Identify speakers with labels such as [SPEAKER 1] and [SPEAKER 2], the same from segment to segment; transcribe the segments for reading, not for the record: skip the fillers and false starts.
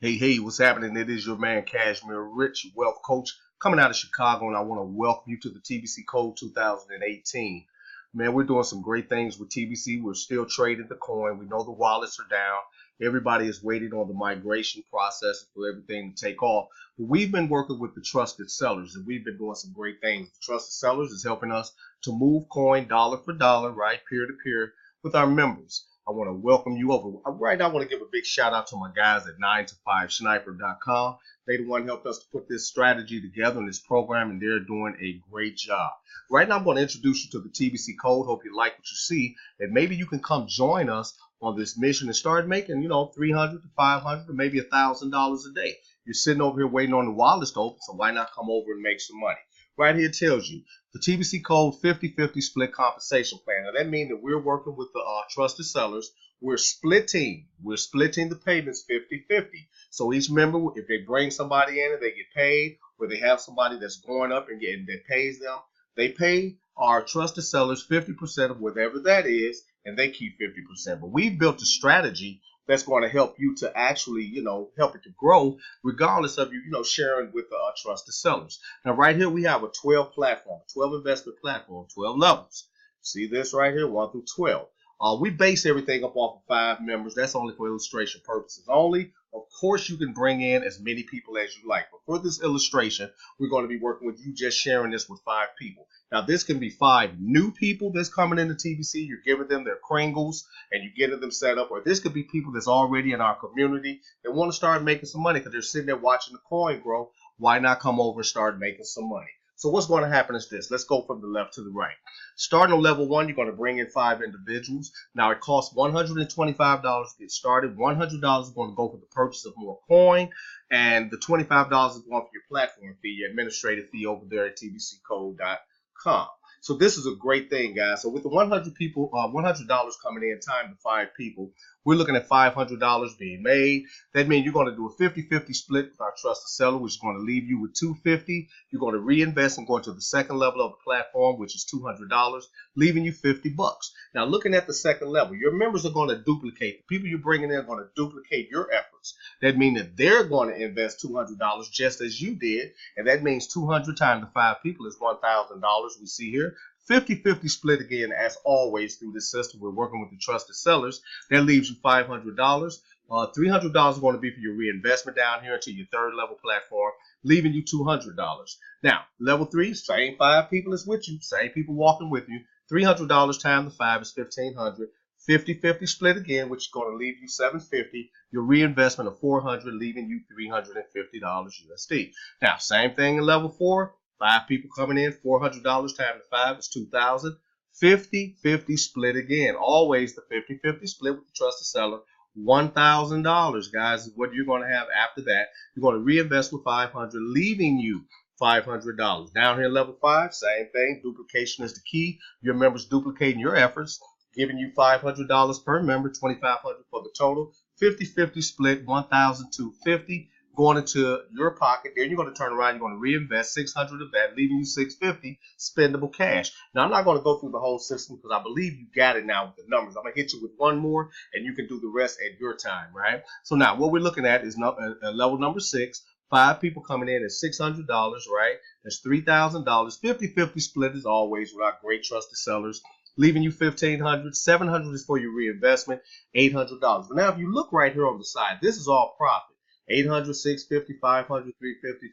[SPEAKER 1] Hey, what's happening? It is your man, Kaschmiere, Rich Wealth Coach, coming out of Chicago, and I want to welcome you to the TBC Code 2018. Man, we're doing some great things with TBC. We're still trading the coin. We know the wallets are down. Everybody is waiting on the migration process for everything to take off. But we've been working with the trusted sellers, and we've been doing some great things. The trusted sellers is helping us to move coin dollar for dollar, right, peer to peer, with our members. I want to welcome you over. Right now, I want to give a big shout out to my guys at 9to5sniper.com. They the one helped us to put this strategy together in this program, and they're doing a great job. Right now, I'm going to introduce you to the TBC code. Hope you like what you see, and maybe you can come join us on this mission and start making, $300 to $500 or maybe $1,000 a day. You're sitting over here waiting on the wallets to open, so why not come over and make some money? Right here tells you the TBC code 50-50 split compensation plan. Now that means that we're working with the trusted sellers. We're splitting the payments 50-50. So each member, if they bring somebody in and they get paid, or they have somebody that's going up and that pays them, they pay our trusted sellers 50% of whatever that is, and they keep 50%. But we've built a strategy that's going to help you to actually, help it to grow, regardless of you, sharing with the trusted sellers. Now, right here, we have a 12 platform, 12 investment platform, 12 levels. See this right here, 1 through 12. We base everything up off of 5 members. That's only for illustration purposes only. Of course, you can bring in as many people as you like. But for this illustration, we're going to be working with you just sharing this with 5 people. Now, this can be 5 new people that's coming into TBC. You're giving them their Kringles and you're getting them set up. Or this could be people that's already in our community that want to start making some money because they're sitting there watching the coin grow. Why not come over and start making some money? So what's going to happen is this. Let's go from the left to the right. Starting on level 1, you're going to bring in 5 individuals. Now, it costs $125 to get started. $100 is going to go for the purchase of more coin. And the $25 is going for your platform fee, your administrative fee over there at tbccode.com. So this is a great thing, guys. So with the $100 coming in, time to 5 people, we're looking at $500 being made. That means you're going to do a 50-50 split with our trusted seller, which is going to leave you with $250. You're going to reinvest and go into the second level of the platform, which is $200, leaving you $50. Now, looking at the second level, your members are going to duplicate. The people you're bringing in are going to duplicate your efforts. That means that they're going to invest $200 just as you did, and that means 200 times the 5 people is $1,000 we see here. 50-50 split again, as always, through this system. We're working with the trusted sellers. That leaves you $500. $300 is going to be for your reinvestment down here into your third level platform, leaving you $200. Now, level 3, same 5 people is with you, same people walking with you. $300 times the 5 is $1,500. 50-50 split again, which is going to leave you $750. Your reinvestment of $400, leaving you $350 USD. Now, same thing in level 4. 5 people coming in, $400 times the 5 is $2,000. 50-50 split again. Always the 50-50 split with the trusted seller. $1,000, guys, is what you're going to have after that. You're going to reinvest with $500, leaving you $500. Down here, level 5, same thing. Duplication is the key. Your members duplicating your efforts, giving you $500 per member, $2,500 for the total. 50-50 split, $1,250. Going into your pocket. Then you're going to turn around, you're going to reinvest $600 of that, leaving you $650 spendable cash. Now, I'm not going to go through the whole system because I believe you got it now with the numbers. I'm going to hit you with one more, and you can do the rest at your time, right? So now what we're looking at is level number 6. 5 people coming in at $600, right? That's $3,000. 50-50 split as always with our great trusted sellers, leaving you $1,500. $700 is for your reinvestment, $800. But now if you look right here on the side, this is all profit. $800, $650, $500, $350,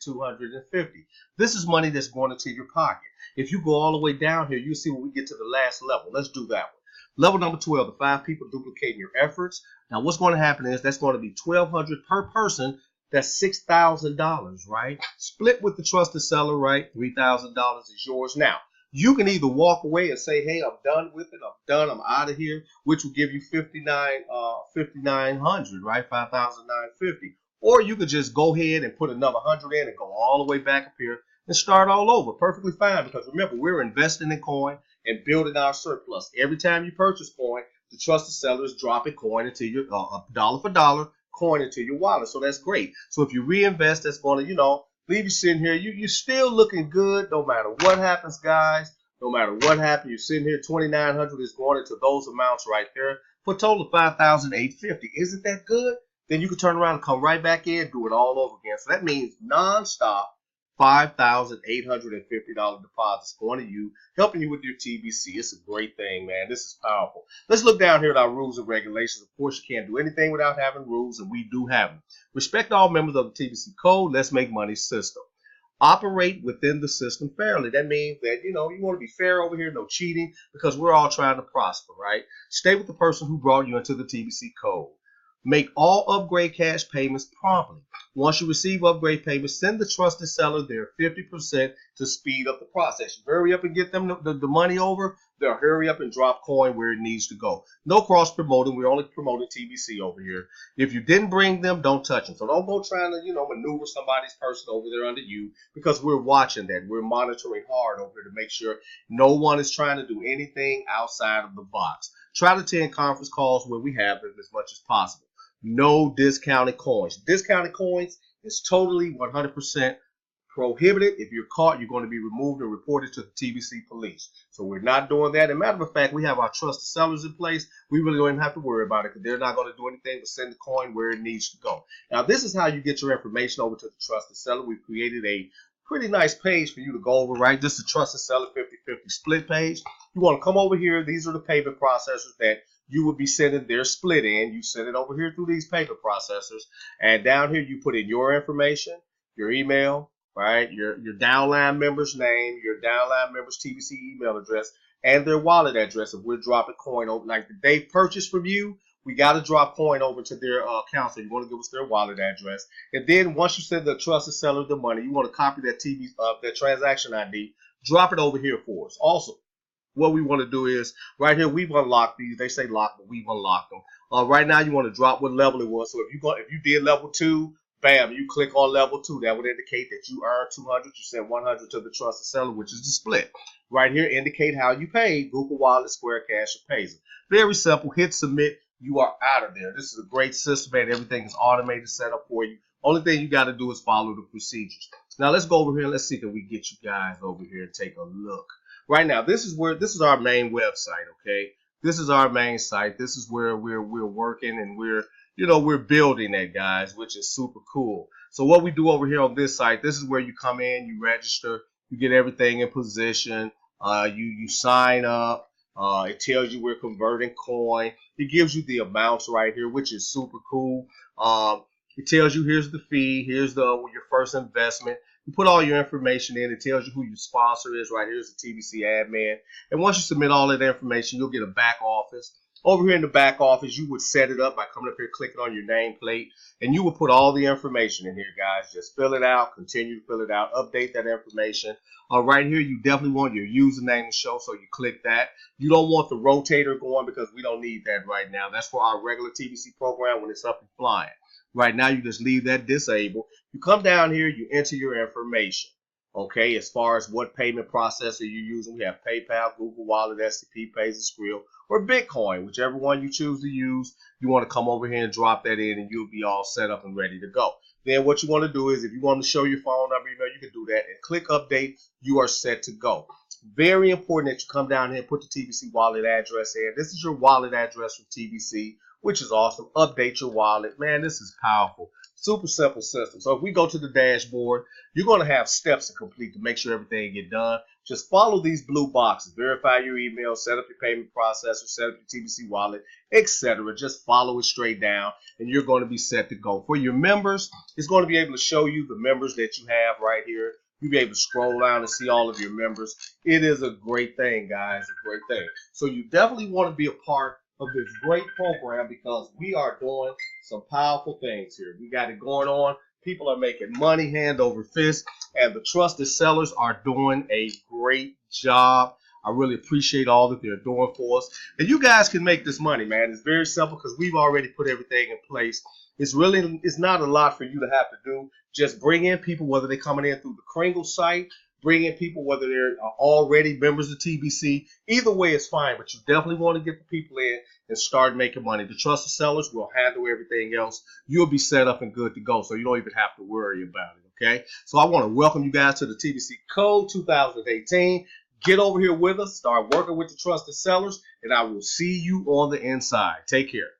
[SPEAKER 1] $250. This is money that's going into your pocket. If you go all the way down here, you'll see when we get to the last level. Let's do that one. Level number 12, the 5 people duplicating your efforts. Now, what's going to happen is that's going to be $1,200 per person. That's $6,000, right? Split with the trusted seller, right? $3,000 is yours. Now, you can either walk away and say, hey, I'm done with it. I'm done. I'm out of here, which will give you $5,900, right? $5,950. Or you could just go ahead and put another 100 in and go all the way back up here and start all over. Perfectly fine, because remember, we're investing in coin and building our surplus. Every time you purchase coin, the trusted seller is dropping coin into your dollar for dollar coin into your wallet. So that's great. So if you reinvest, that's going to, leave you sitting here. You're still looking good no matter what happens, guys. No matter what happens, you're sitting here. $2,900 is going into those amounts right there for a total of $5,850. Isn't that good? then you can turn around and come right back in, do it all over again. So that means nonstop $5,850 deposits going to you, helping you with your TBC. It's a great thing, man. This is powerful. Let's look down here at our rules and regulations. Of course, you can't do anything without having rules, and we do have them. Respect all members of the TBC Code. Let's make money system. Operate within the system fairly. That means that, you want to be fair over here, no cheating, because we're all trying to prosper, right? Stay with the person who brought you into the TBC Code. Make all upgrade cash payments promptly. Once you receive upgrade payments, send the trusted seller their 50% to speed up the process. You hurry up and get them the money over, they'll hurry up and drop coin where it needs to go. No cross promoting. We're only promoting TBC over here. If you didn't bring them, don't touch them. So don't go trying to, maneuver somebody's person over there under you, because we're watching that. We're monitoring hard over here to make sure no one is trying to do anything outside of the box. Try to attend conference calls where we have them as much as possible. No discounted coins. Discounted coins is totally 100% prohibited. If you're caught, you're going to be removed and reported to the TBC police. So we're not doing that. As a matter of fact, we have our trusted sellers in place. We really don't even have to worry about it, because they're not going to do anything but send the coin where it needs to go. Now, this is how you get your information over to the trusted seller. We've created a pretty nice page for you to go over, right? This is the trusted seller 50/50 split page. You want to come over here. These are the payment processors that you would be sending their split in. You send it over here through these payment processors, and down here you put in your information, your email, right? Your downline member's name, your downline member's TBC email address, and their wallet address. If we're dropping coin over, like they purchased from you, we got to drop coin over to their account. So you want to give us their wallet address, and then once you send the trusted seller the money, you want to copy that that transaction ID, drop it over here for us. Also, what we want to do is, right here, we've unlocked these. They say lock, but we've unlocked them. Right now, you want to drop what level it was. So if you did level 2, bam, you click on level 2. That would indicate that you earned 200. You sent 100 to the trusted seller, which is the split. Right here, indicate how you paid: Google Wallet, Square Cash, or Pazer. Very simple. Hit submit. You are out of there. This is a great system, and everything is automated, set up for you. Only thing you got to do is follow the procedures. Now let's go over here. Let's see if we get you guys over here and take a look. Right now, this is our main website, okay? This is our main site. This is where we're working, and we're building that, guys, which is super cool. So what we do over here on this site, this is where you come in, you register, you get everything in position, you sign up. It tells you we're converting coin. It gives you the amounts right here, which is super cool. It tells you here's the fee, here's your first investment. You put all your information in. It tells you who your sponsor is. Right here's the TBC admin. And once you submit all that information, you'll get a back office. Over here in the back office, you would set it up by coming up here, clicking on your nameplate, and you will put all the information in here, guys. Just fill it out, continue to fill it out, update that information. Right here, you definitely want your username to show, so you click that. You don't want the rotator going, because we don't need that right now. That's for our regular TBC program when it's up and flying. Right now, you just leave that disabled. You come down here, you enter your information. Okay, as far as what payment processor you're using, we have PayPal, Google Wallet, STP, Pazer, Skrill, or Bitcoin, whichever one you choose to use. You want to come over here and drop that in, and you'll be all set up and ready to go. Then what you want to do is, if you want to show your phone number, email, you can do that, and click update. You are set to go. Very important that you come down here and put the TBC wallet address in. This is your wallet address from TBC, which is awesome. Update your wallet. Man, this is powerful. Super simple system. So if we go to the dashboard, you're going to have steps to complete to make sure everything get done. Just follow these blue boxes. Verify your email, set up your payment processor, set up your TBC wallet, etc. Just follow it straight down, and you're going to be set to go. For your members, it's going to be able to show you the members that you have right here. You'll be able to scroll down and see all of your members. It is a great thing, guys, a great thing. So you definitely want to be a part of this great program, because we are doing some powerful things here. We got it going on. People are making money hand over fist, and the trusted sellers are doing a great job. I really appreciate all that they're doing for us. And you guys can make this money, man. It's very simple, because we've already put everything in place. It's not a lot for you to have to do. Just bring in people, whether they're coming in through the Kringle site, bring in people whether they're already members of TBC. Either way is fine, but you definitely want to get the people in and start making money. The trusted sellers will handle everything else. You'll be set up and good to go, so you don't even have to worry about it, okay? So I want to welcome you guys to the TBC Code 2018. Get over here with us, start working with the trusted sellers, and I will see you on the inside. Take care.